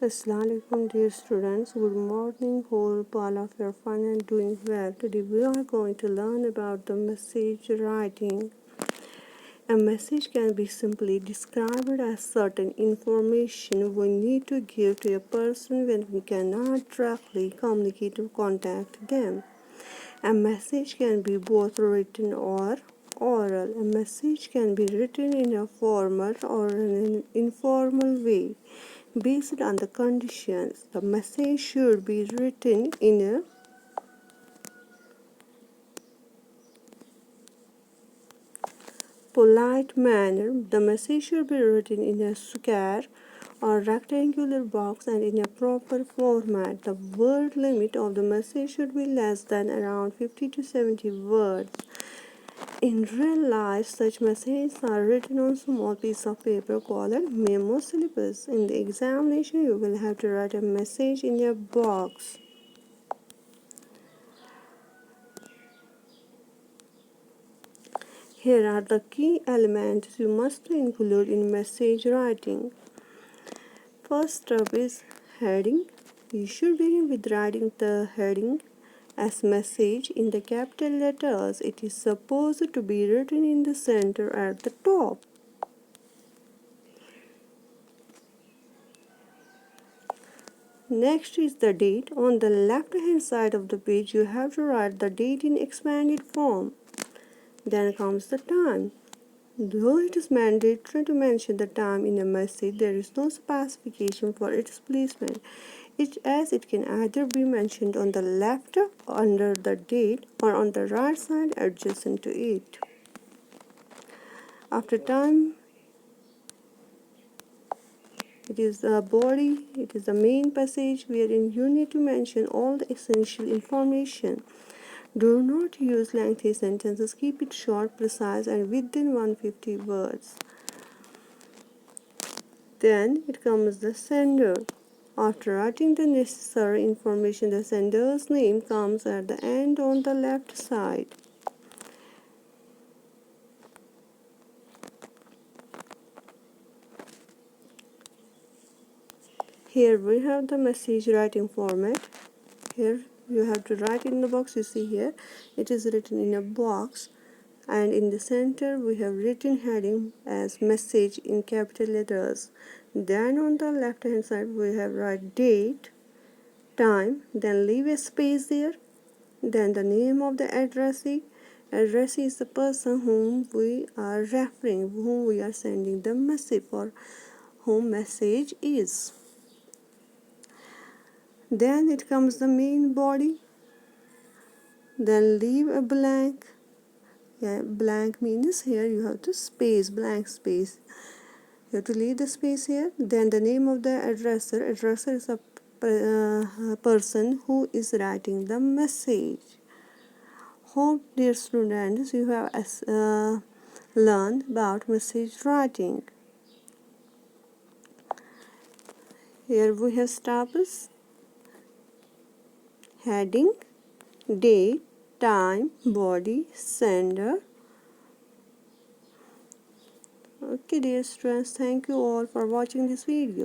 Assalamu alaikum dear students. Good morning. Hope all of you are fine and doing well. Today we are going to learn about the message writing. A message can be simply described as certain information we need to give to a person when we cannot directly communicate or contact them. A message can be both written or oral. A message can be written in a formal or in an informal way based on the conditions. The message should be written in a polite manner. The message should be written in a square or rectangular box and in a proper format. The word limit of the message should be less than around 50 to 70 words. In real life, such messages are written on small piece of paper called memo syllabus. In the examination, you will have to write a message in a box. Here are the key elements you must include in message writing. First step is heading. You should begin with writing the heading as message in the capital letters. It is supposed to be written in the center at the top. Next is the date. On the left hand side of the page, you have to write the date in expanded form. Then comes the time. Though it is mandatory to mention the time in a message, there is no specification for its placement, as it can either be mentioned on the left under the date or on the right side adjacent to it. After time, it is the body, it is the main passage wherein you need to mention all the essential information. Do not use lengthy sentences. Keep it short, precise, and within 150 words. Then it comes the sender. After writing the necessary information, the sender's name comes at the end on the left side. Here we have the message writing format. Here you have to write in the box. You see here it is written in a box, and in the center we have written heading as message in capital letters. Then on the left hand side we have write date, time, then leave a space there, then the name of the addressee. Addressee is the person whom we are referring, whom we are sending the message for, whom message is. Then it comes the main body. Then leave a blank. Blank means here you have to space, blank space. You have to leave the space here. Then the name of the addresser. Addresser is a person who is writing the message. Hope, dear students, you have learned about message writing. Here we have steps: heading, date, time, body, sender. Okay, dear students, thank you all for watching this video.